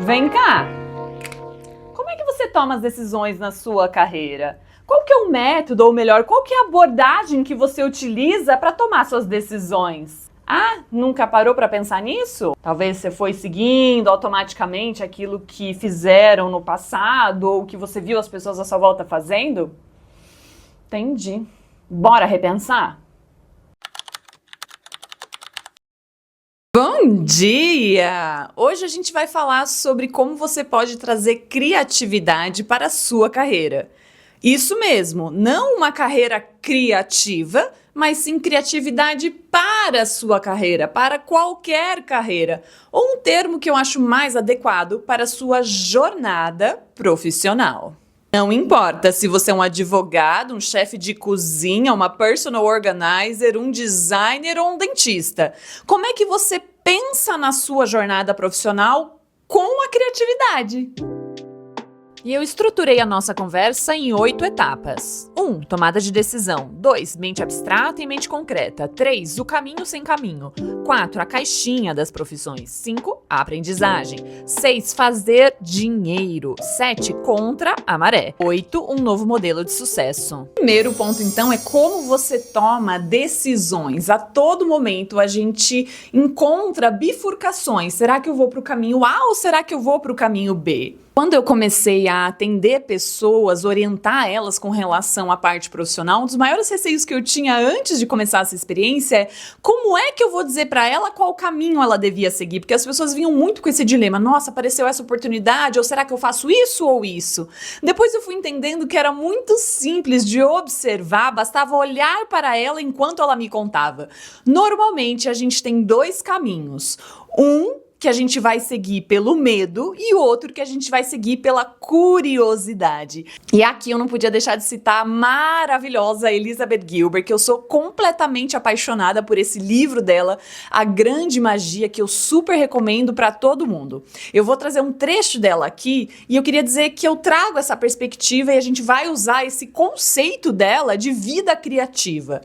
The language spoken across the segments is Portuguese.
Vem cá! Como é que você toma as decisões na sua carreira? Qual que é o método, ou melhor, qual que é a abordagem que você utiliza para tomar suas decisões? Ah, nunca parou para pensar nisso? Talvez você foi seguindo automaticamente aquilo que fizeram no passado ou que você viu as pessoas à sua volta fazendo? Entendi. Bora repensar? Bom dia! Hoje a gente vai falar sobre como você pode trazer criatividade para a sua carreira. Isso mesmo, não uma carreira criativa, mas sim criatividade para a sua carreira, para qualquer carreira. Ou um termo que eu acho mais adequado para a sua jornada profissional. Não importa se você é um advogado, um chefe de cozinha, uma personal organizer, um designer ou um dentista. Como é que você pensa na sua jornada profissional com a criatividade? E eu estruturei a nossa conversa em 8 etapas. 1. Tomada de decisão. 2. Mente abstrata e mente concreta. 3. O caminho sem caminho. 4. A caixinha das profissões. 5. A aprendizagem. 6. Fazer dinheiro. 7. Contra a maré. 8. Um novo modelo de sucesso. O primeiro ponto, então, é como você toma decisões. A todo momento a gente encontra bifurcações. Será que eu vou para o caminho A ou será que eu vou para o caminho B? Quando eu comecei a atender pessoas, orientar elas com relação à parte profissional, um dos maiores receios que eu tinha antes de começar essa experiência é como é que eu vou dizer para ela qual caminho ela devia seguir? Porque as pessoas vinham muito com esse dilema, nossa, apareceu essa oportunidade, ou será que eu faço isso ou isso? Depois eu fui entendendo que era muito simples de observar, bastava olhar para ela enquanto ela me contava. Normalmente a gente tem 2 caminhos. Que a gente vai seguir pelo medo e o outro que a gente vai seguir pela curiosidade. E aqui eu não podia deixar de citar a maravilhosa Elizabeth Gilbert, que eu sou completamente apaixonada por esse livro dela, A Grande Magia, que eu super recomendo para todo mundo. Eu vou trazer um trecho dela aqui e eu queria dizer que eu trago essa perspectiva e a gente vai usar esse conceito dela de vida criativa.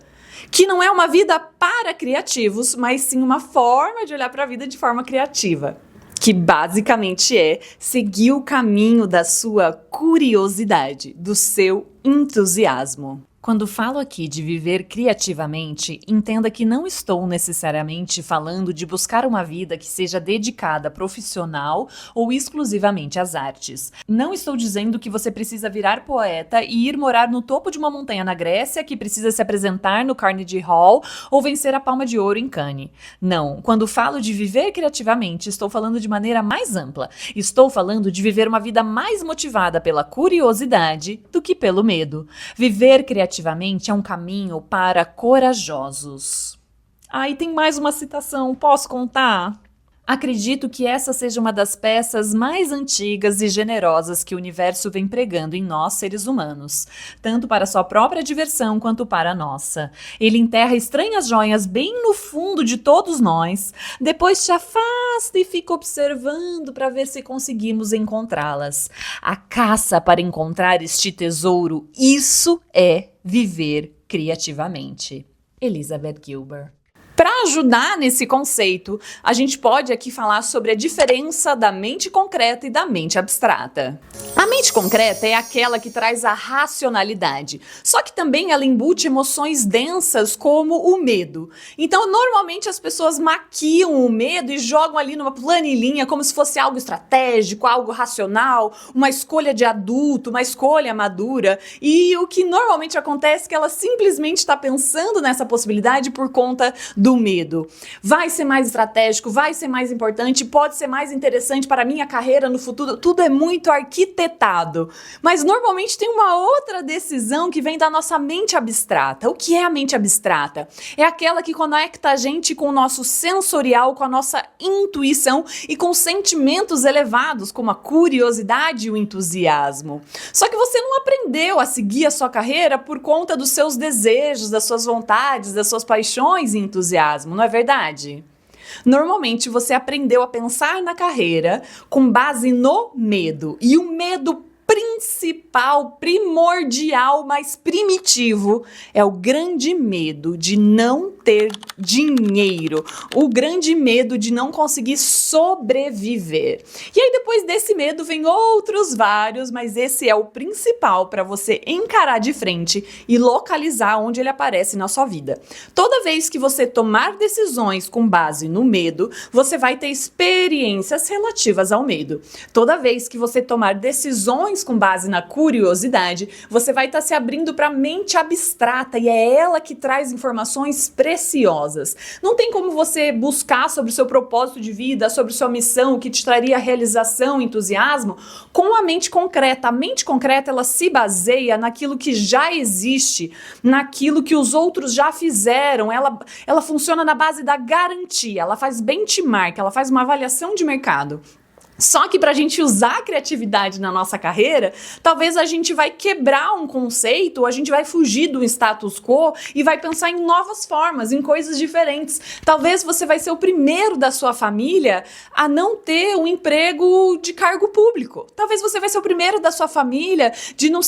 Que não é uma vida para criativos, mas sim uma forma de olhar para a vida de forma criativa. Que basicamente é seguir o caminho da sua curiosidade, do seu entusiasmo. Quando falo aqui de viver criativamente, entenda que não estou necessariamente falando de buscar uma vida que seja dedicada profissional ou exclusivamente às artes. Não estou dizendo que você precisa virar poeta e ir morar no topo de uma montanha na Grécia, que precisa se apresentar no Carnegie Hall ou vencer a Palma de Ouro em Cannes. Não, quando falo de viver criativamente, estou falando de maneira mais ampla. Estou falando de viver uma vida mais motivada pela curiosidade do que pelo medo. Viver criativamente é um caminho para corajosos. Aí tem mais uma citação, posso contar? Acredito que essa seja uma das peças mais antigas e generosas que o universo vem pregando em nós, seres humanos, tanto para sua própria diversão quanto para a nossa. Ele enterra estranhas joias bem no fundo de todos nós, depois se afasta e fica observando para ver se conseguimos encontrá-las. A caça para encontrar este tesouro, isso é viver criativamente. Elizabeth Gilbert. Para ajudar nesse conceito, a gente pode aqui falar sobre a diferença da mente concreta e da mente abstrata. A mente concreta é aquela que traz a racionalidade, só que também ela embute emoções densas como o medo. Então, normalmente as pessoas maquiam o medo e jogam ali numa planilhinha como se fosse algo estratégico, algo racional, uma escolha de adulto, uma escolha madura. E o que normalmente acontece é que ela simplesmente está pensando nessa possibilidade por conta do medo. Vai ser mais estratégico, vai ser mais importante, pode ser mais interessante para a minha carreira no futuro. Tudo é muito arquitetado. Mas normalmente tem uma outra decisão que vem da nossa mente abstrata. O que é a mente abstrata? É aquela que conecta a gente com o nosso sensorial, com a nossa intuição e com sentimentos elevados, como a curiosidade e o entusiasmo. Só que você não aprendeu a seguir a sua carreira por conta dos seus desejos, das suas vontades, das suas paixões e entusiasmo. Não é verdade? Normalmente você aprendeu a pensar na carreira com base no medo. E o medo principal, primordial, mais primitivo é o grande medo de não ter dinheiro, o grande medo de não conseguir sobreviver. E aí depois desse medo vem outros vários, mas esse é o principal para você encarar de frente e localizar onde ele aparece na sua vida. Toda vez que você tomar decisões com base no medo, você vai ter experiências relativas ao medo. Toda vez que você tomar decisões com base na curiosidade, você vai estar se abrindo para a mente abstrata e é ela que traz informações preciosas. Não tem como você buscar sobre o seu propósito de vida, sobre sua missão, o que te traria realização, entusiasmo, com a mente concreta. A mente concreta, ela se baseia naquilo que já existe, naquilo que os outros já fizeram. Ela funciona na base da garantia, ela faz benchmark, ela faz uma avaliação de mercado. Só que para a gente usar a criatividade na nossa carreira, talvez a gente vai quebrar um conceito, a gente vai fugir do status quo e vai pensar em novas formas, em coisas diferentes. Talvez você vai ser o primeiro da sua família a não ter um emprego de cargo público. Talvez você vai ser o primeiro da sua família de não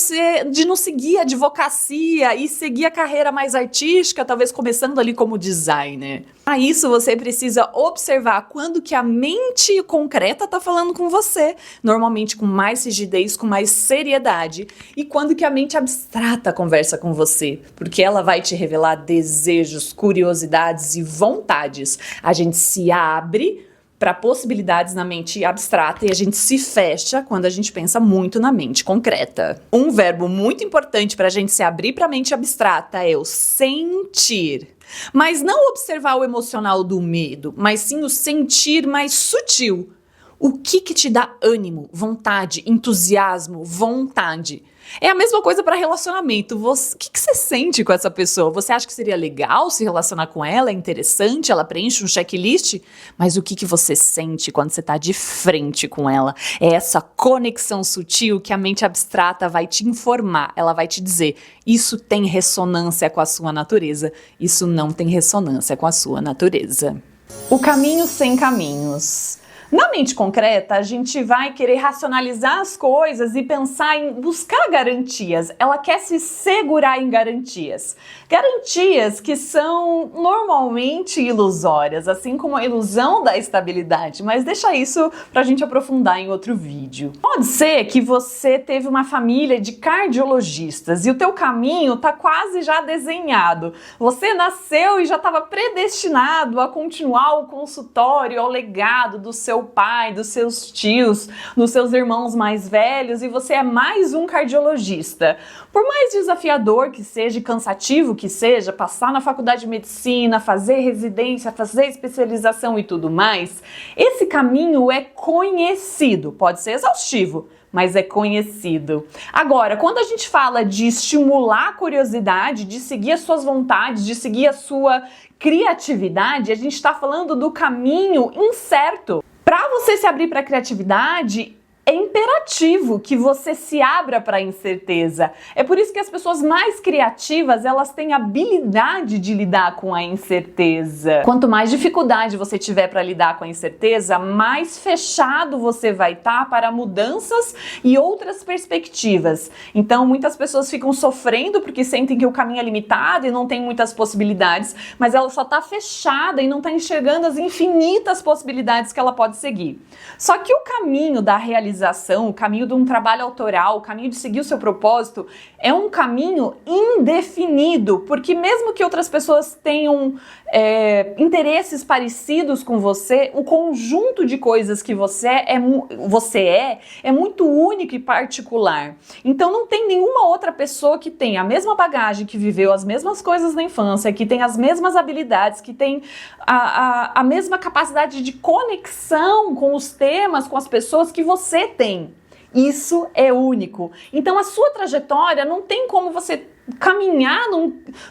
seguir a advocacia e seguir a carreira mais artística, talvez começando ali como designer. Para isso você precisa observar quando que a mente concreta está falando com você, normalmente com mais rigidez, com mais seriedade, e quando que a mente abstrata conversa com você, porque ela vai te revelar desejos, curiosidades e vontades. A gente se abre para possibilidades na mente abstrata e a gente se fecha quando a gente pensa muito na mente concreta. Um verbo muito importante para a gente se abrir para a mente abstrata é o sentir. Mas não observar o emocional do medo, mas sim o sentir mais sutil. O que te dá ânimo, vontade, entusiasmo, vontade? É a mesma coisa para relacionamento. O que você sente com essa pessoa? Você acha que seria legal se relacionar com ela? É interessante? Ela preenche um checklist? Mas o que você sente quando você está de frente com ela? É essa conexão sutil que a mente abstrata vai te informar. Ela vai te dizer, isso tem ressonância com a sua natureza. Isso não tem ressonância com a sua natureza. O caminho sem caminhos. Na mente concreta, a gente vai querer racionalizar as coisas e pensar em buscar garantias. Ela quer se segurar em garantias. Garantias que são normalmente ilusórias, assim como a ilusão da estabilidade. Mas deixa isso pra gente aprofundar em outro vídeo. Pode ser que você teve uma família de cardiologistas e o teu caminho tá quase já desenhado. Você nasceu e já estava predestinado a continuar o consultório, ao legado do seu pai, dos seus tios, dos seus irmãos mais velhos, e você é mais um cardiologista. Por mais desafiador que seja, cansativo que seja, passar na faculdade de medicina, fazer residência, fazer especialização e tudo mais, esse caminho é conhecido, pode ser exaustivo, mas é conhecido. Agora, quando a gente fala de estimular a curiosidade, de seguir as suas vontades, de seguir a sua criatividade, a gente está falando do caminho incerto. Para você se abrir para a criatividade, é imperativo que você se abra para a incerteza. É por isso que as pessoas mais criativas, elas têm habilidade de lidar com a incerteza. Quanto mais dificuldade você tiver para lidar com a incerteza, mais fechado você vai estar para mudanças e outras perspectivas. Então, muitas pessoas ficam sofrendo porque sentem que o caminho é limitado e não tem muitas possibilidades, mas ela só está fechada e não está enxergando as infinitas possibilidades que ela pode seguir. Só que o caminho da realização, o caminho de um trabalho autoral, o caminho de seguir o seu propósito, é um caminho indefinido, porque mesmo que outras pessoas tenham interesses parecidos com você, o conjunto de coisas que você é muito único e particular. Então não tem nenhuma outra pessoa que tenha a mesma bagagem, que viveu as mesmas coisas na infância, que tem as mesmas habilidades, que tem a mesma capacidade de conexão com os temas, com as pessoas que você tem. Isso é único. Então a sua trajetória não tem como você caminhar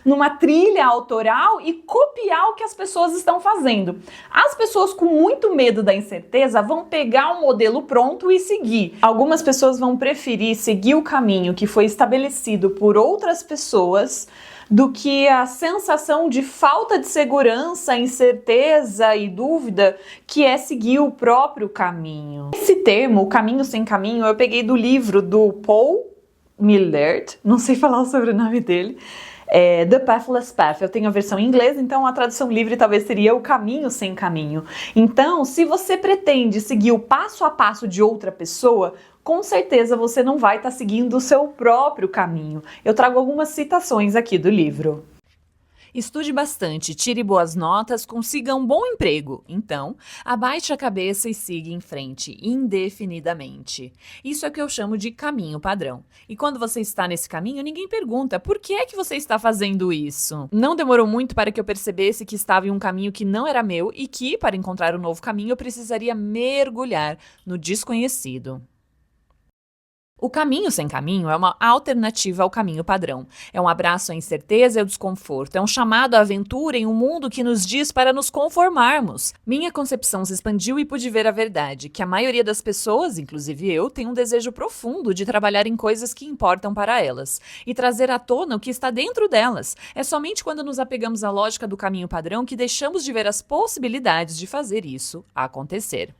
numa trilha autoral e copiar o que as pessoas estão fazendo. As pessoas com muito medo da incerteza vão pegar um modelo pronto e seguir. Algumas pessoas vão preferir seguir o caminho que foi estabelecido por outras pessoas do que a sensação de falta de segurança, incerteza e dúvida que é seguir o próprio caminho. Esse termo, o caminho sem caminho, eu peguei do livro do Paul Miller, não sei falar o sobrenome dele, The Pathless Path. Eu tenho a versão em inglês, então a tradução livre talvez seria o caminho sem caminho. Então, se você pretende seguir o passo a passo de outra pessoa, com certeza você não vai estar seguindo o seu próprio caminho. Eu trago algumas citações aqui do livro. Estude bastante, tire boas notas, consiga um bom emprego. Então, abaixe a cabeça e siga em frente, indefinidamente. Isso é o que eu chamo de caminho padrão. E quando você está nesse caminho, ninguém pergunta por que é que você está fazendo isso. Não demorou muito para que eu percebesse que estava em um caminho que não era meu e que, para encontrar um novo caminho, eu precisaria mergulhar no desconhecido. O caminho sem caminho é uma alternativa ao caminho padrão. É um abraço à incerteza e ao desconforto. É um chamado à aventura em um mundo que nos diz para nos conformarmos. Minha concepção se expandiu e pude ver a verdade, que a maioria das pessoas, inclusive eu, tem um desejo profundo de trabalhar em coisas que importam para elas e trazer à tona o que está dentro delas. É somente quando nos apegamos à lógica do caminho padrão que deixamos de ver as possibilidades de fazer isso acontecer.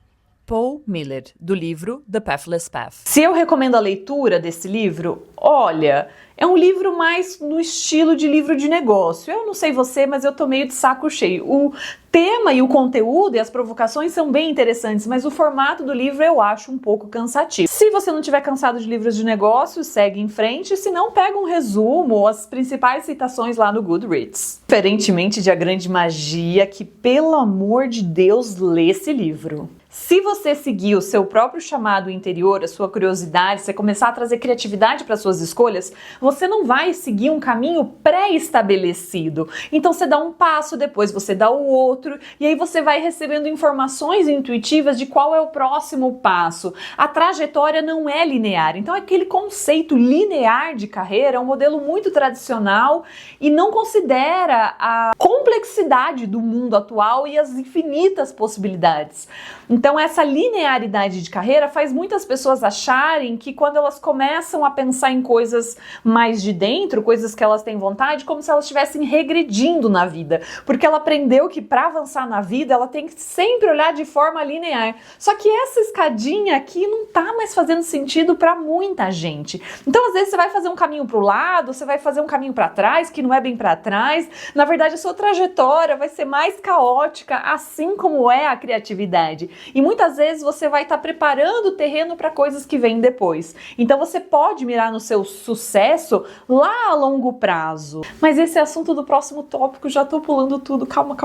Paul Miller, do livro The Pathless Path. Se eu recomendo a leitura desse livro, olha, é um livro mais no estilo de livro de negócio. Eu não sei você, mas eu tô meio de saco cheio. O tema e o conteúdo e as provocações são bem interessantes, mas o formato do livro eu acho um pouco cansativo. Se você não estiver cansado de livros de negócio, segue em frente, se não, pega um resumo ou as principais citações lá no Goodreads. Diferentemente de A Grande Magia, que, pelo amor de Deus, lê esse livro. Se você seguir o seu próprio chamado interior, a sua curiosidade, você começar a trazer criatividade para suas escolhas, você não vai seguir um caminho pré-estabelecido. Então você dá um passo, depois você dá o outro, e aí você vai recebendo informações intuitivas de qual é o próximo passo. A trajetória não é linear, então aquele conceito linear de carreira é um modelo muito tradicional e não considera a complexidade do mundo atual e as infinitas possibilidades. Então essa linearidade de carreira faz muitas pessoas acharem que quando elas começam a pensar em coisas mais de dentro, coisas que elas têm vontade, como se elas estivessem regredindo na vida, porque ela aprendeu que para avançar na vida ela tem que sempre olhar de forma linear. Só que essa escadinha aqui não tá mais fazendo sentido para muita gente. Então às vezes você vai fazer um caminho para o lado, você vai fazer um caminho para trás, que não é bem para trás. Na verdade a sua trajetória vai ser mais caótica, assim como é a criatividade. E muitas vezes você vai estar preparando o terreno para coisas que vêm depois. Então você pode mirar no seu sucesso lá a longo prazo. Mas esse é assunto do próximo tópico, já tô pulando tudo. Calma.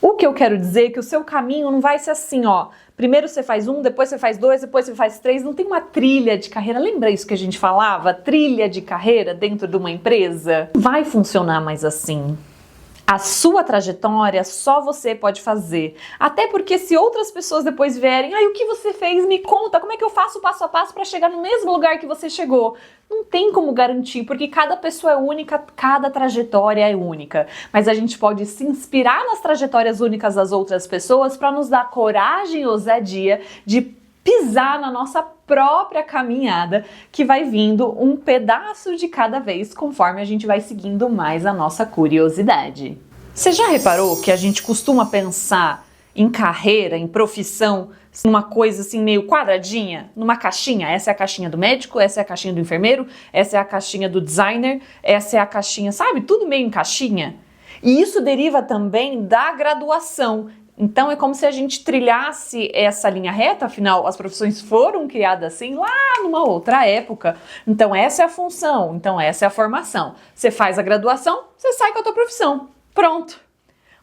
O que eu quero dizer é que o seu caminho não vai ser assim, ó. Primeiro você faz um, depois você faz dois, depois você faz três. Não tem uma trilha de carreira. Lembra isso que a gente falava? Trilha de carreira dentro de uma empresa? Vai funcionar mais assim. A sua trajetória só você pode fazer. Até porque se outras pessoas depois vierem, o que você fez? Me conta, como é que eu faço passo a passo para chegar no mesmo lugar que você chegou? Não tem como garantir, porque cada pessoa é única, cada trajetória é única. Mas a gente pode se inspirar nas trajetórias únicas das outras pessoas para nos dar coragem e ousadia de pisar na nossa própria caminhada, que vai vindo um pedaço de cada vez, conforme a gente vai seguindo mais a nossa curiosidade. Você já reparou que a gente costuma pensar em carreira, em profissão, uma coisa assim meio quadradinha, numa caixinha? Essa é a caixinha do médico, essa é a caixinha do enfermeiro, essa é a caixinha do designer, essa é a caixinha, sabe? Tudo meio em caixinha. E isso deriva também da graduação. Então é como se a gente trilhasse essa linha reta, afinal as profissões foram criadas assim lá numa outra época. Então essa é a função, então essa é a formação. Você faz a graduação, você sai com a tua profissão. Pronto.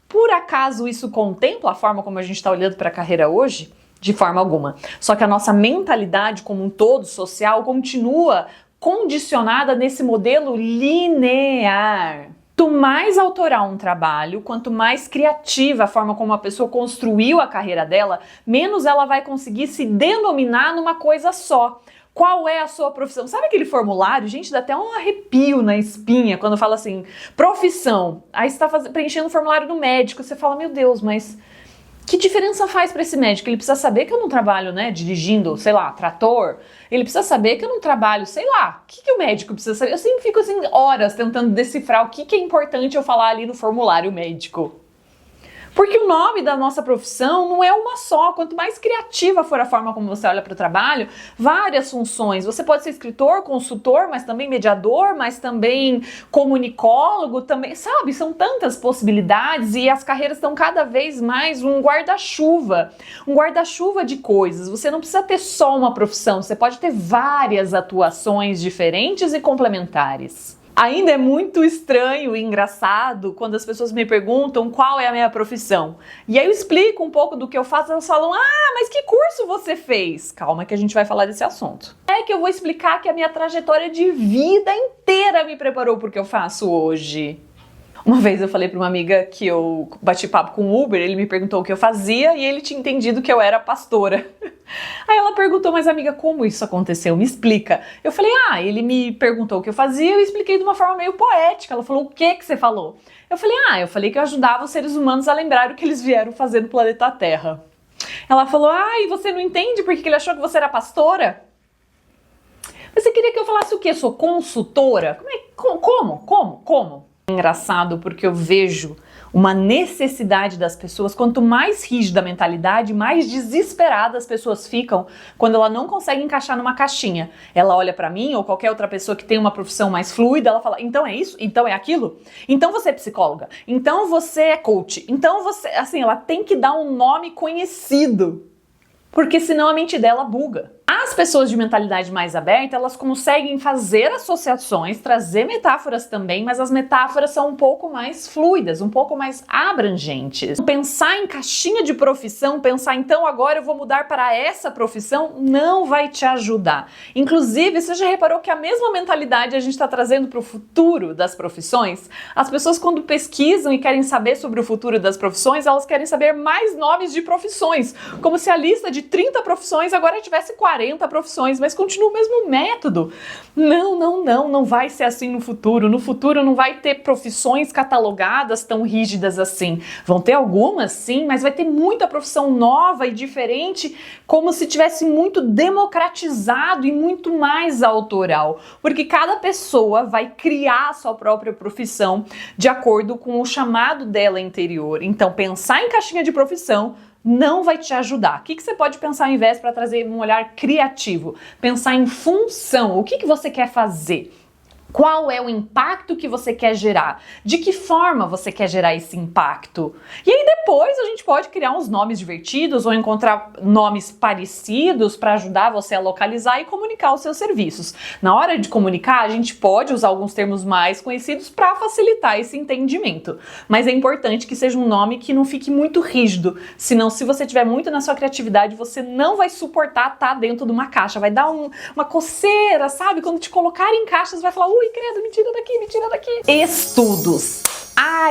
Por acaso isso contempla a forma como a gente está olhando para a carreira hoje? De forma alguma. Só que a nossa mentalidade como um todo social continua condicionada nesse modelo linear. Quanto mais autoral um trabalho, quanto mais criativa a forma como a pessoa construiu a carreira dela, menos ela vai conseguir se denominar numa coisa só. Qual é a sua profissão? Sabe aquele formulário? Gente, dá até um arrepio na espinha quando fala assim, profissão. Aí você está preenchendo o formulário do médico, você fala, meu Deus, mas Que diferença faz para esse médico? Ele precisa saber que eu não trabalho, né, dirigindo, sei lá, trator. Ele precisa saber que eu não trabalho, sei lá. O que o médico precisa saber? Eu sempre fico assim horas tentando decifrar o que é importante eu falar ali no formulário médico. Porque o nome da nossa profissão não é uma só. Quanto mais criativa for a forma como você olha para o trabalho, várias funções. Você pode ser escritor, consultor, mas também mediador, mas também comunicólogo, também, sabe? São tantas possibilidades e as carreiras estão cada vez mais um guarda-chuva de coisas. Você não precisa ter só uma profissão, você pode ter várias atuações diferentes e complementares. Ainda é muito estranho e engraçado quando as pessoas me perguntam qual é a minha profissão. E aí eu explico um pouco do que eu faço, elas falam, mas que curso você fez? Calma que a gente vai falar desse assunto. É que eu vou explicar que a minha trajetória de vida inteira me preparou para o que eu faço hoje. Uma vez eu falei para uma amiga que eu bati papo com o Uber, ele me perguntou o que eu fazia e ele tinha entendido que eu era pastora. Aí ela perguntou, mas amiga, como isso aconteceu? Me explica. Eu falei, ele me perguntou o que eu fazia e eu expliquei de uma forma meio poética. Ela falou, o que você falou? Eu falei que eu ajudava os seres humanos a lembrar o que eles vieram fazer no planeta Terra. Ela falou, e você não entende porque ele achou que você era pastora? Mas você queria que eu falasse o quê? Sou consultora? Como? Engraçado porque eu vejo uma necessidade das pessoas, quanto mais rígida a mentalidade, mais desesperadas as pessoas ficam quando ela não consegue encaixar numa caixinha. Ela olha pra mim ou qualquer outra pessoa que tem uma profissão mais fluida, ela fala, então é isso? Então é aquilo? Então você é psicóloga? Então você é coach? Então você... Assim, ela tem que dar um nome conhecido, porque senão a mente dela buga. As pessoas de mentalidade mais aberta, elas conseguem fazer associações, trazer metáforas também, mas as metáforas são um pouco mais fluidas, um pouco mais abrangentes. Pensar em caixinha de profissão, pensar então agora eu vou mudar para essa profissão, não vai te ajudar. Inclusive, você já reparou que a mesma mentalidade a gente está trazendo para o futuro das profissões? As pessoas quando pesquisam e querem saber sobre o futuro das profissões, elas querem saber mais nomes de profissões, como se a lista de 30 profissões agora tivesse 40 profissões, mas continua o mesmo método. Não vai ser assim no futuro. No futuro não vai ter profissões catalogadas tão rígidas assim. Vão ter algumas, sim, mas vai ter muita profissão nova e diferente, como se tivesse muito democratizado e muito mais autoral, porque cada pessoa vai criar a sua própria profissão de acordo com o chamado dela interior. Então, pensar em caixinha de profissão não vai te ajudar. O que você pode pensar ao invés para trazer um olhar criativo? Pensar em função. O que você quer fazer? Qual é o impacto que você quer gerar? De que forma você quer gerar esse impacto? E aí depois a gente pode criar uns nomes divertidos ou encontrar nomes parecidos para ajudar você a localizar e comunicar os seus serviços. Na hora de comunicar, a gente pode usar alguns termos mais conhecidos para facilitar esse entendimento. Mas é importante que seja um nome que não fique muito rígido. Senão, se você tiver muito na sua criatividade, você não vai suportar estar dentro de uma caixa. Vai dar uma coceira, sabe? Quando te colocarem em caixas, vai falar, ui, credo, me tira daqui. Estudos.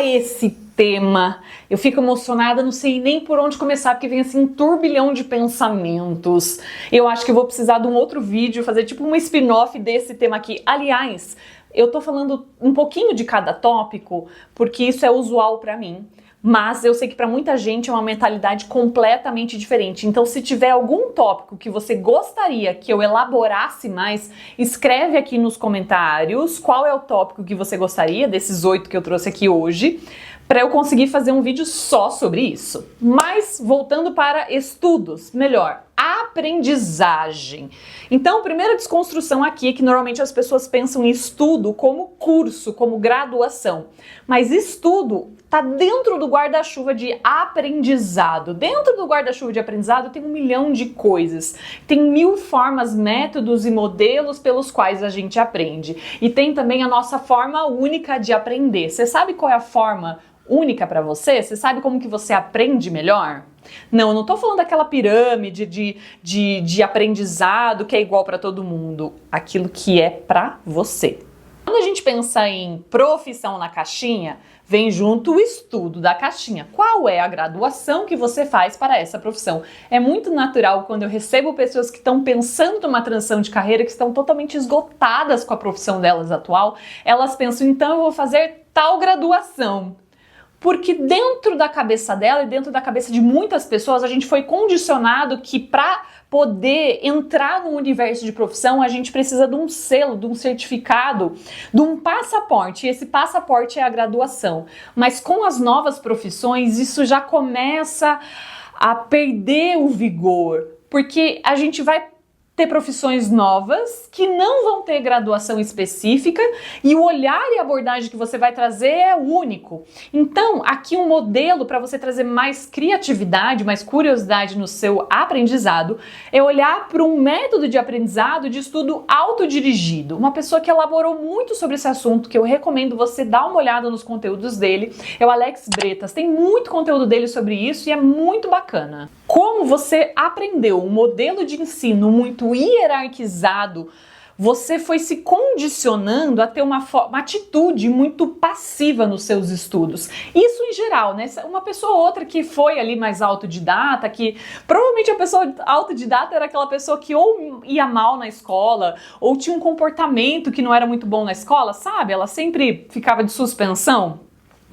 Esse tema. Eu fico emocionada, não sei nem por onde começar, porque vem assim um turbilhão de pensamentos. Eu acho que eu vou precisar de um outro vídeo, fazer tipo um spin-off desse tema aqui. Aliás, eu tô falando um pouquinho de cada tópico, porque isso é usual pra mim. Mas eu sei que para muita gente é uma mentalidade completamente diferente. Então, se tiver algum tópico que você gostaria que eu elaborasse mais, escreve aqui nos comentários qual é o tópico que você gostaria, desses 8 que eu trouxe aqui hoje, para eu conseguir fazer um vídeo só sobre isso. Mas, voltando para estudos, melhor, aprendizagem. Então, a primeira desconstrução aqui é que normalmente as pessoas pensam em estudo como curso, como graduação. Mas estudo está dentro do guarda-chuva de aprendizado. Dentro do guarda-chuva de aprendizado tem 1 milhão de coisas. Tem 1000 formas, métodos e modelos pelos quais a gente aprende. E tem também a nossa forma única de aprender. Você sabe qual é a forma única para você? Você sabe como que você aprende melhor? Não, eu não tô falando daquela pirâmide de aprendizado que é igual para todo mundo. Aquilo que é para você. Quando a gente pensa em profissão na caixinha, vem junto o estudo da caixinha. Qual é a graduação que você faz para essa profissão? É muito natural quando eu recebo pessoas que estão pensando numa transição de carreira, que estão totalmente esgotadas com a profissão delas atual, elas pensam, então eu vou fazer tal graduação. Porque dentro da cabeça dela e dentro da cabeça de muitas pessoas, a gente foi condicionado que para poder entrar no universo de profissão, a gente precisa de um selo, de um certificado, de um passaporte. E esse passaporte é a graduação. Mas com as novas profissões, isso já começa a perder o vigor, porque a gente vai ter profissões novas que não vão ter graduação específica e o olhar e a abordagem que você vai trazer é único. Então, aqui um modelo para você trazer mais criatividade, mais curiosidade no seu aprendizado é olhar para um método de aprendizado de estudo autodirigido. Uma pessoa que elaborou muito sobre esse assunto, que eu recomendo você dar uma olhada nos conteúdos dele, é o Alex Bretas. Tem muito conteúdo dele sobre isso e é muito bacana. Como você aprendeu um modelo de ensino muito hierarquizado, você foi se condicionando a ter uma atitude muito passiva nos seus estudos. Isso em geral, né? Uma pessoa ou outra que foi ali mais autodidata, que provavelmente a pessoa autodidata era aquela pessoa que ou ia mal na escola, ou tinha um comportamento que não era muito bom na escola, sabe? Ela sempre ficava de suspensão,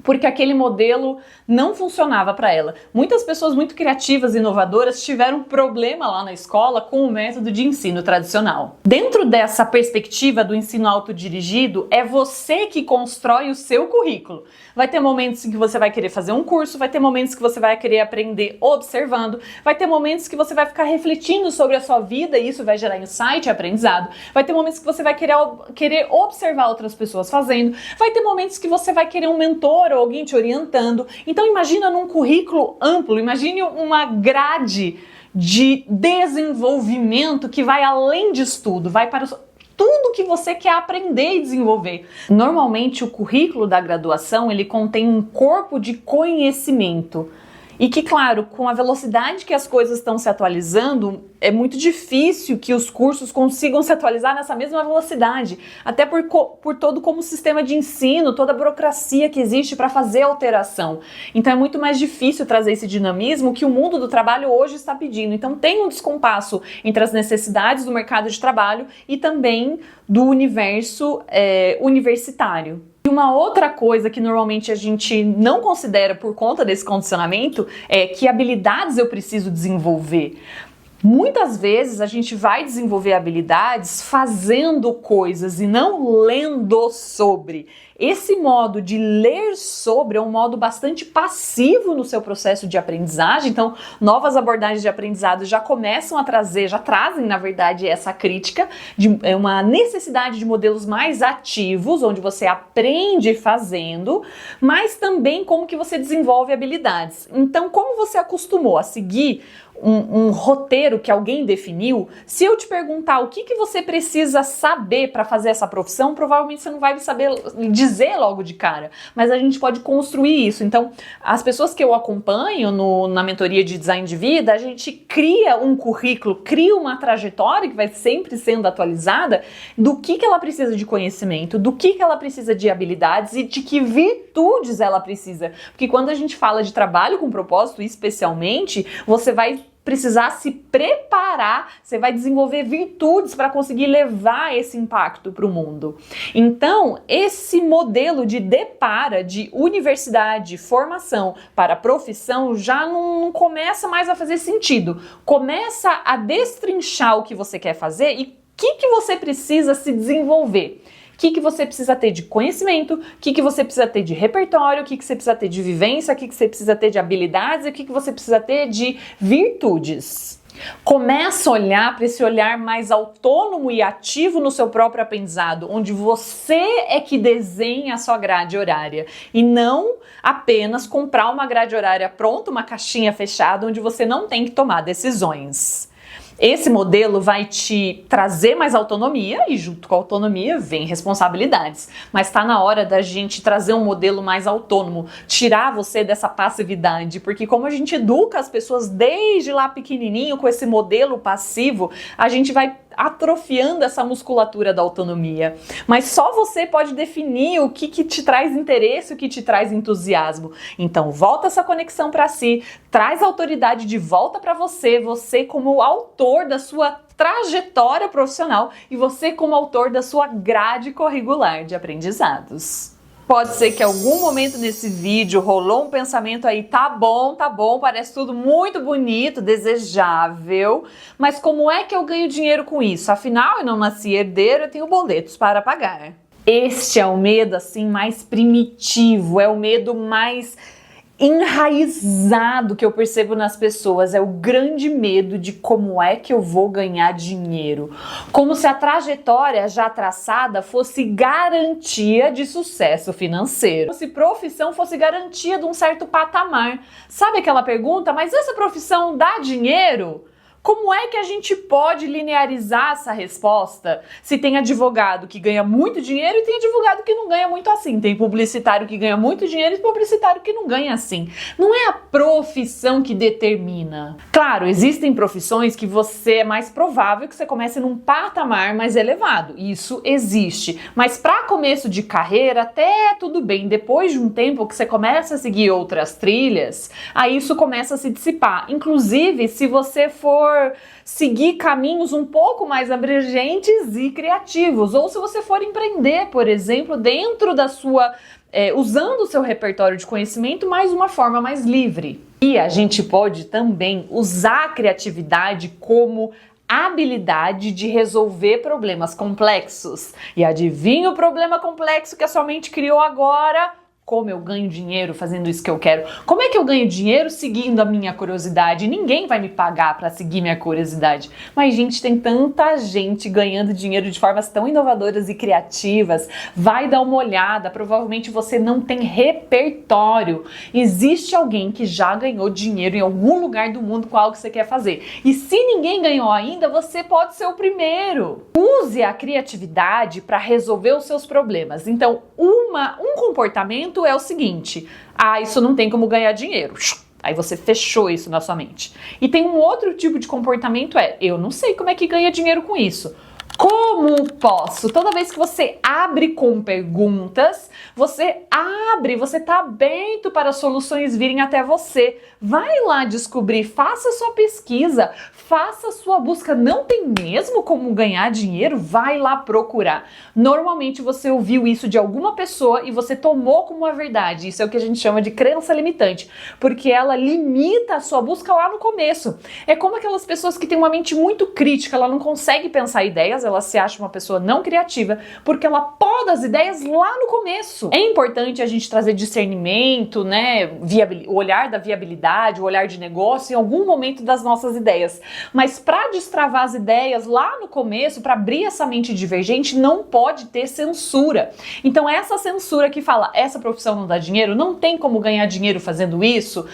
porque aquele modelo não funcionava para ela. Muitas pessoas muito criativas e inovadoras tiveram problema lá na escola com o método de ensino tradicional. Dentro dessa perspectiva do ensino autodirigido, é você que constrói o seu currículo. Vai ter momentos em que você vai querer fazer um curso, vai ter momentos que você vai querer aprender observando, vai ter momentos que você vai ficar refletindo sobre a sua vida e isso vai gerar insight e aprendizado, vai ter momentos que você vai querer observar outras pessoas fazendo, vai ter momentos que você vai querer um mentor ou alguém te orientando. Então imagina num currículo amplo, imagine uma grade de desenvolvimento que vai além de estudo, vai para tudo que você quer aprender e desenvolver. Normalmente o currículo da graduação ele contém um corpo de conhecimento. E que, claro, com a velocidade que as coisas estão se atualizando, é muito difícil que os cursos consigam se atualizar nessa mesma velocidade. Até por todo como sistema de ensino, toda a burocracia que existe para fazer alteração. Então é muito mais difícil trazer esse dinamismo que o mundo do trabalho hoje está pedindo. Então tem um descompasso entre as necessidades do mercado de trabalho e também do universo universitário. E uma outra coisa que normalmente a gente não considera por conta desse condicionamento é que habilidades eu preciso desenvolver. Muitas vezes a gente vai desenvolver habilidades fazendo coisas e não lendo sobre. Esse modo de ler sobre é um modo bastante passivo no seu processo de aprendizagem, então novas abordagens de aprendizado já começam a trazer, já trazem na verdade essa crítica de uma necessidade de modelos mais ativos, onde você aprende fazendo, mas também como que você desenvolve habilidades. Então, como você acostumou a seguir um roteiro que alguém definiu, se eu te perguntar o que você precisa saber para fazer essa profissão, provavelmente você não vai saber dizer logo de cara, mas a gente pode construir isso. Então, as pessoas que eu acompanho na mentoria de design de vida, a gente cria um currículo, cria uma trajetória que vai sempre sendo atualizada do que ela precisa de conhecimento, do que ela precisa de habilidades e de que virtudes ela precisa. Porque quando a gente fala de trabalho com propósito, especialmente, você vai precisar se preparar, você vai desenvolver virtudes para conseguir levar esse impacto para o mundo. Então, esse modelo de depara de universidade, formação para profissão já não começa mais a fazer sentido. Começa a destrinchar o que você quer fazer e o que você precisa se desenvolver. O que você precisa ter de conhecimento, o que você precisa ter de repertório, o que você precisa ter de vivência, o que você precisa ter de habilidades e o que você precisa ter de virtudes. Começa a olhar para esse olhar mais autônomo e ativo no seu próprio aprendizado, onde você é que desenha a sua grade horária e não apenas comprar uma grade horária pronta, uma caixinha fechada, onde você não tem que tomar decisões. Esse modelo vai te trazer mais autonomia e junto com a autonomia vem responsabilidades. Mas está na hora da gente trazer um modelo mais autônomo, tirar você dessa passividade, porque como a gente educa as pessoas desde lá pequenininho com esse modelo passivo, a gente vai atrofiando essa musculatura da autonomia. Mas só você pode definir o que te traz interesse, o que te traz entusiasmo. Então volta essa conexão para si, traz a autoridade de volta para você, você como autor da sua trajetória profissional e você como autor da sua grade curricular de aprendizados. Pode ser que em algum momento nesse vídeo rolou um pensamento aí, tá bom, parece tudo muito bonito, desejável, mas como é que eu ganho dinheiro com isso? Afinal, eu não nasci herdeiro, eu tenho boletos para pagar. Este é o medo assim mais primitivo, é o medo mais enraizado que eu percebo nas pessoas, é o grande medo de como é que eu vou ganhar dinheiro. Como se a trajetória já traçada fosse garantia de sucesso financeiro. Como se profissão fosse garantia de um certo patamar. Sabe aquela pergunta, mas essa profissão dá dinheiro? Como é que a gente pode linearizar essa resposta se tem advogado que ganha muito dinheiro e tem advogado que não ganha muito assim? Tem publicitário que ganha muito dinheiro e publicitário que não ganha assim. Não é a profissão que determina. Claro, existem profissões que é mais provável que você comece num patamar mais elevado. Isso existe. Mas para começo de carreira, até tudo bem. Depois de um tempo que você começa a seguir outras trilhas, aí isso começa a se dissipar. Inclusive, se você for seguir caminhos um pouco mais abrangentes e criativos, ou se você for empreender, por exemplo, dentro da sua, usando o seu repertório de conhecimento, mas uma forma mais livre. E a gente pode também usar a criatividade como habilidade de resolver problemas complexos. E adivinha o problema complexo que a sua mente criou agora? Como eu ganho dinheiro fazendo isso que eu quero? Como é que eu ganho dinheiro seguindo a minha curiosidade? Ninguém vai me pagar para seguir minha curiosidade. Mas, gente, tem tanta gente ganhando dinheiro de formas tão inovadoras e criativas. Vai dar uma olhada. Provavelmente você não tem repertório. Existe alguém que já ganhou dinheiro em algum lugar do mundo com algo que você quer fazer. E se ninguém ganhou ainda, você pode ser o primeiro. Use a criatividade para resolver os seus problemas. Então, um comportamento é o seguinte: isso não tem como ganhar dinheiro. Aí você fechou isso na sua mente. E tem um outro tipo de comportamento, eu não sei como é que ganha dinheiro com isso. Como posso? Toda vez que você abre com perguntas, você está aberto para soluções virem até você. Vai lá descobrir, faça sua pesquisa, faça sua busca. Não tem mesmo como ganhar dinheiro? Vai lá procurar. Normalmente você ouviu isso de alguma pessoa e você tomou como uma verdade. Isso é o que a gente chama de crença limitante, porque ela limita a sua busca lá no começo. É como aquelas pessoas que têm uma mente muito crítica, ela não consegue pensar ideias, ela se acha uma pessoa não criativa porque ela poda as ideias lá no começo. É importante a gente trazer discernimento, né, o olhar da viabilidade, o olhar de negócio em algum momento das nossas ideias. Mas para destravar as ideias lá no começo, para abrir essa mente divergente, não pode ter censura. Então essa censura que fala, essa profissão não dá dinheiro, não tem como ganhar dinheiro fazendo isso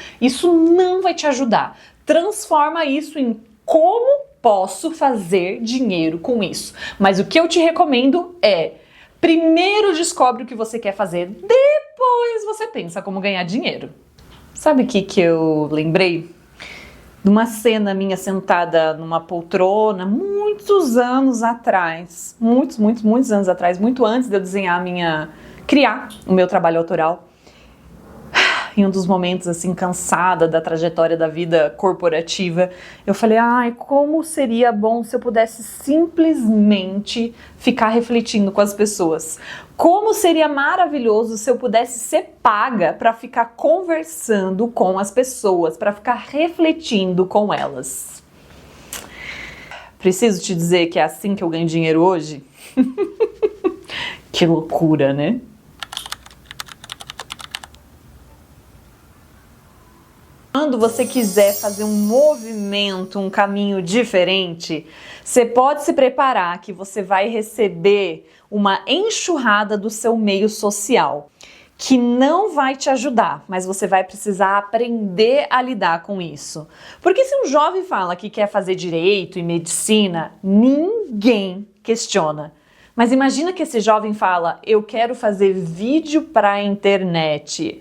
não vai te ajudar. Transforma isso em como posso fazer dinheiro com isso. Mas o que eu te recomendo primeiro descobre o que você quer fazer, depois você pensa como ganhar dinheiro. Sabe o que eu lembrei? De uma cena minha sentada numa poltrona muitos anos atrás. Muitos anos atrás, muito antes de eu criar o meu trabalho autoral. Em um dos momentos, assim, cansada da trajetória da vida corporativa, eu falei, como seria bom se eu pudesse simplesmente ficar refletindo com as pessoas. Como seria maravilhoso se eu pudesse ser paga para ficar conversando com as pessoas, para ficar refletindo com elas. Preciso te dizer que é assim que eu ganho dinheiro hoje? Que loucura, né? Quando você quiser fazer um movimento, um caminho diferente, você pode se preparar que você vai receber uma enxurrada do seu meio social, que não vai te ajudar, mas você vai precisar aprender a lidar com isso. Porque se um jovem fala que quer fazer direito e medicina, ninguém questiona. Mas imagina que esse jovem fala, eu quero fazer vídeo para a internet.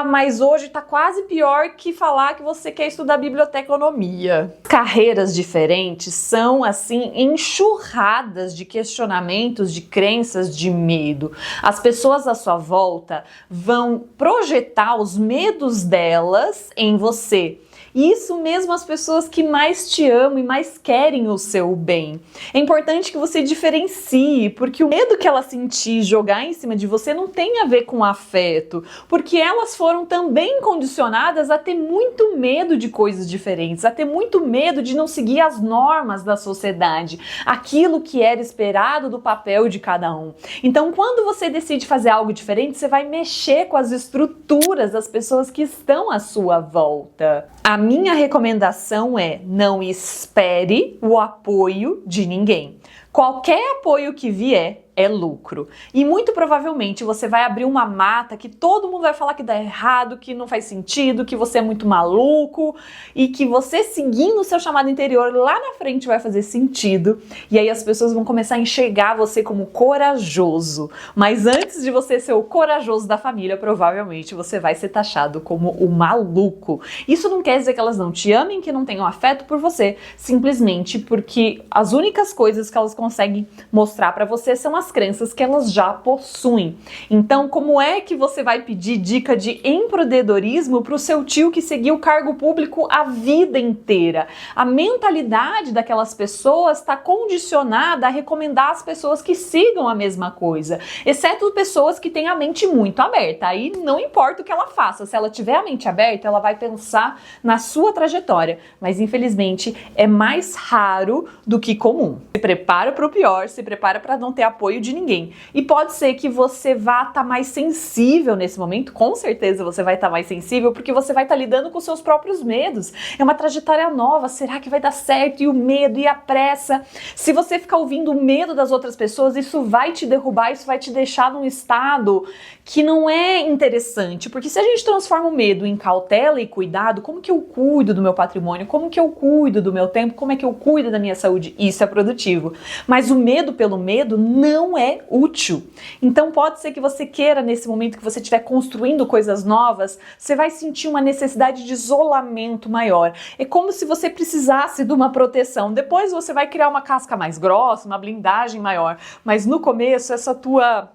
Mas hoje tá quase pior que falar que você quer estudar biblioteconomia. Carreiras diferentes são, assim, enxurradas de questionamentos, de crenças, de medo. As pessoas à sua volta vão projetar os medos delas em você. E isso mesmo as pessoas que mais te amam e mais querem o seu bem. É importante que você diferencie, porque o medo que ela sentir jogar em cima de você não tem a ver com afeto, porque elas foram também condicionadas a ter muito medo de coisas diferentes, a ter muito medo de não seguir as normas da sociedade, aquilo que era esperado do papel de cada um. Então, quando você decide fazer algo diferente, você vai mexer com as estruturas das pessoas que estão à sua volta. A minha recomendação é: não espere o apoio de ninguém. Qualquer apoio que vier é lucro. E muito provavelmente você vai abrir uma mata que todo mundo vai falar que dá errado, que não faz sentido, que você é muito maluco, e que você seguindo o seu chamado interior lá na frente vai fazer sentido. E aí as pessoas vão começar a enxergar você como corajoso. Mas antes de você ser o corajoso da família, provavelmente você vai ser taxado como o maluco. Isso não quer dizer que elas não te amem, que não tenham afeto por você, simplesmente porque as únicas coisas que elas conseguem mostrar pra você são as crenças que elas já possuem. Então, como é que você vai pedir dica de empreendedorismo para o seu tio que seguiu o cargo público a vida inteira? A mentalidade daquelas pessoas está condicionada a recomendar as pessoas que sigam a mesma coisa, exceto pessoas que têm a mente muito aberta. Aí não importa o que ela faça, se ela tiver a mente aberta, ela vai pensar na sua trajetória, mas infelizmente é mais raro do que comum. Se prepara para o pior, se prepara para não ter apoio de ninguém. E pode ser que você vá estar mais sensível nesse momento, com certeza você vai estar mais sensível, porque você vai estar lidando com seus próprios medos. É uma trajetória nova, será que vai dar certo? E o medo e a pressa. Se você ficar ouvindo o medo das outras pessoas, isso vai te derrubar, isso vai te deixar num estado que não é interessante, porque se a gente transforma o medo em cautela e cuidado, como que eu cuido do meu patrimônio? Como que eu cuido do meu tempo? Como é que eu cuido da minha saúde? Isso é produtivo. Mas o medo pelo medo não é útil. Então pode ser que você queira, nesse momento que você estiver construindo coisas novas, você vai sentir uma necessidade de isolamento maior. É como se você precisasse de uma proteção. Depois você vai criar uma casca mais grossa, uma blindagem maior. Mas no começo, essa tua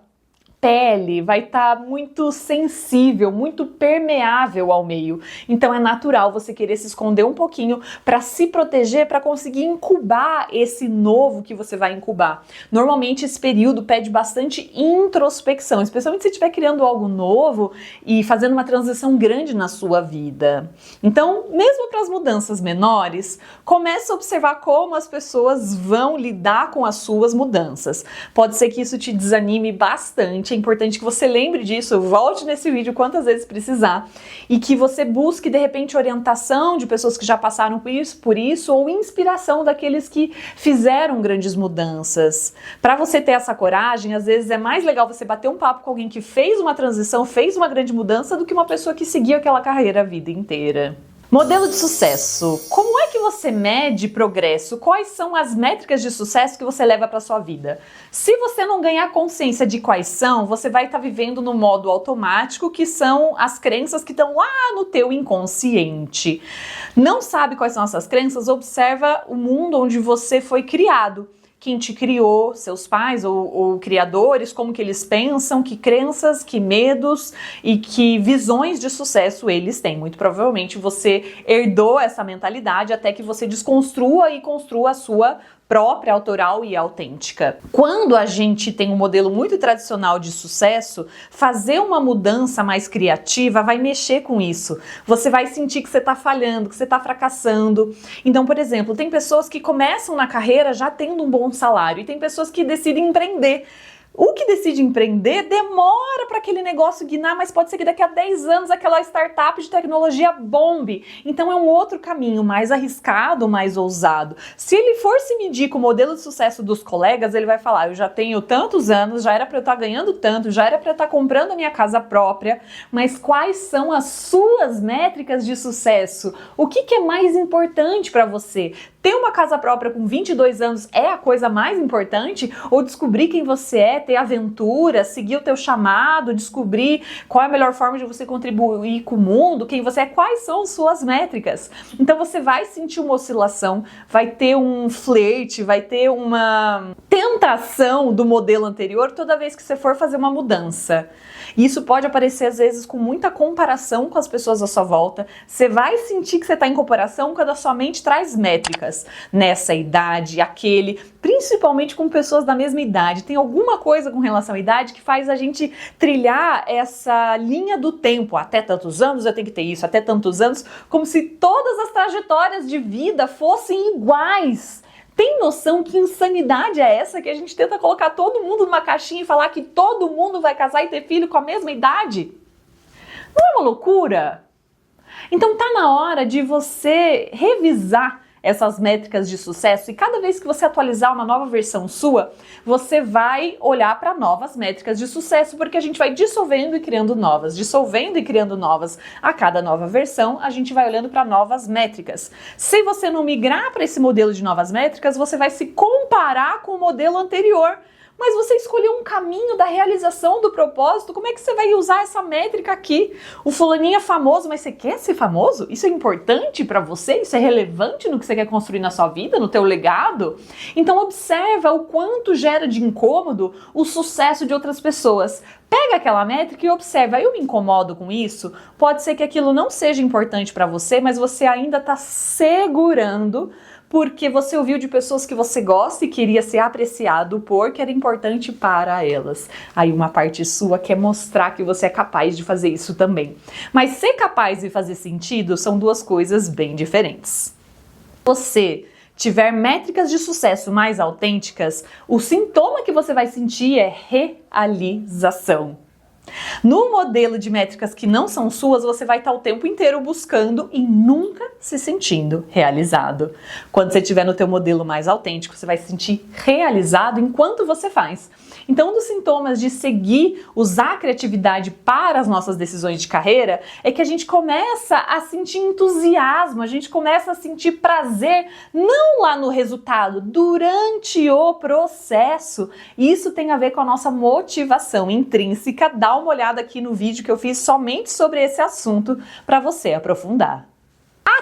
pele vai estar muito sensível, muito permeável ao meio. Então é natural você querer se esconder um pouquinho para se proteger, para conseguir incubar esse novo que você vai incubar. Normalmente esse período pede bastante introspecção, especialmente se estiver criando algo novo e fazendo uma transição grande na sua vida. Então, mesmo para as mudanças menores, comece a observar como as pessoas vão lidar com as suas mudanças. Pode ser que isso te desanime bastante. É importante que você lembre disso, volte nesse vídeo quantas vezes precisar e que você busque de repente orientação de pessoas que já passaram por isso ou inspiração daqueles que fizeram grandes mudanças. Para você ter essa coragem, às vezes é mais legal você bater um papo com alguém que fez uma transição, fez uma grande mudança, do que uma pessoa que seguiu aquela carreira a vida inteira. Modelo de sucesso. Como é que você mede progresso? Quais são as métricas de sucesso que você leva para sua vida? Se você não ganhar consciência de quais são, você vai estar vivendo no modo automático, que são as crenças que estão lá no teu inconsciente. Não sabe quais são essas crenças? Observa o mundo onde você foi criado. Quem te criou, seus pais ou criadores, como que eles pensam, que crenças, que medos e que visões de sucesso eles têm. Muito provavelmente você herdou essa mentalidade até que você desconstrua e construa a sua própria, autoral e autêntica. Quando a gente tem um modelo muito tradicional de sucesso, fazer uma mudança mais criativa vai mexer com isso. Você vai sentir que você está falhando, que você está fracassando. Então, por exemplo, tem pessoas que começam na carreira já tendo um bom salário e tem pessoas que decidem empreender. O que decide empreender demora para aquele negócio guinar, mas pode ser que daqui a 10 anos aquela startup de tecnologia bombe. Então é um outro caminho, mais arriscado, mais ousado. Se ele for se medir com o modelo de sucesso dos colegas, ele vai falar: eu já tenho tantos anos, já era para eu estar ganhando tanto, já era para eu estar comprando a minha casa própria, mas quais são as suas métricas de sucesso? O que é mais importante para você? Ter uma casa própria com 22 anos é a coisa mais importante? Ou descobrir quem você é, quer ter aventura, seguir o teu chamado, descobrir qual é a melhor forma de você contribuir com o mundo, quem você é, quais são suas métricas. Então você vai sentir uma oscilação, vai ter um flerte, vai ter uma tentação do modelo anterior toda vez que você for fazer uma mudança. E isso pode aparecer às vezes com muita comparação com as pessoas à sua volta. Você vai sentir que você está em comparação quando a sua mente traz métricas nessa idade, aquele, principalmente com pessoas da mesma idade. Tem alguma coisa com relação à idade que faz a gente trilhar essa linha do tempo. Até tantos anos eu tenho que ter isso, até tantos anos, como se todas as trajetórias de vida fossem iguais. Tem noção que insanidade é essa que a gente tenta colocar todo mundo numa caixinha e falar que todo mundo vai casar e ter filho com a mesma idade? Não é uma loucura? Então tá na hora de você revisar essas métricas de sucesso e cada vez que você atualizar uma nova versão sua, você vai olhar para novas métricas de sucesso, porque a gente vai dissolvendo e criando novas, dissolvendo e criando novas. A cada nova versão, a gente vai olhando para novas métricas. Se você não migrar para esse modelo de novas métricas, você vai se comparar com o modelo anterior. Mas você escolheu um caminho da realização do propósito, como é que você vai usar essa métrica aqui? O fulaninho é famoso, mas você quer ser famoso? Isso é importante para você? Isso é relevante no que você quer construir na sua vida, no teu legado? Então observa o quanto gera de incômodo o sucesso de outras pessoas. Pega aquela métrica e observa, eu me incomodo com isso? Pode ser que aquilo não seja importante para você, mas você ainda está segurando porque você ouviu de pessoas que você gosta e queria ser apreciado porque era importante para elas. Aí uma parte sua quer mostrar que você é capaz de fazer isso também. Mas ser capaz e fazer sentido são duas coisas bem diferentes. Você tiver métricas de sucesso mais autênticas, o sintoma que você vai sentir é realização. No modelo de métricas que não são suas, você vai estar o tempo inteiro buscando e nunca se sentindo realizado. Quando você estiver no teu modelo mais autêntico, você vai se sentir realizado enquanto você faz. Então, um dos sintomas de seguir, usar a criatividade para as nossas decisões de carreira é que a gente começa a sentir entusiasmo, a gente começa a sentir prazer, não lá no resultado, durante o processo. Isso tem a ver com a nossa motivação intrínseca. Dá uma olhada aqui no vídeo que eu fiz somente sobre esse assunto para você aprofundar.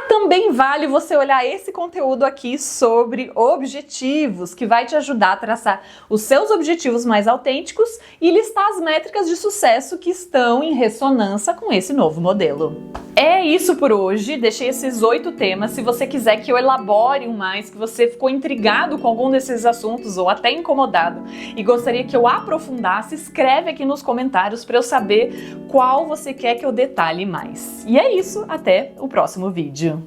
Também vale você olhar esse conteúdo aqui sobre objetivos, que vai te ajudar a traçar os seus objetivos mais autênticos e listar as métricas de sucesso que estão em ressonância com esse novo modelo. É isso por hoje, deixei esses 8 temas. Se você quiser que eu elabore mais, que você ficou intrigado com algum desses assuntos ou até incomodado e gostaria que eu aprofundasse, escreve aqui nos comentários para eu saber qual você quer que eu detalhe mais. E é isso, até o próximo vídeo.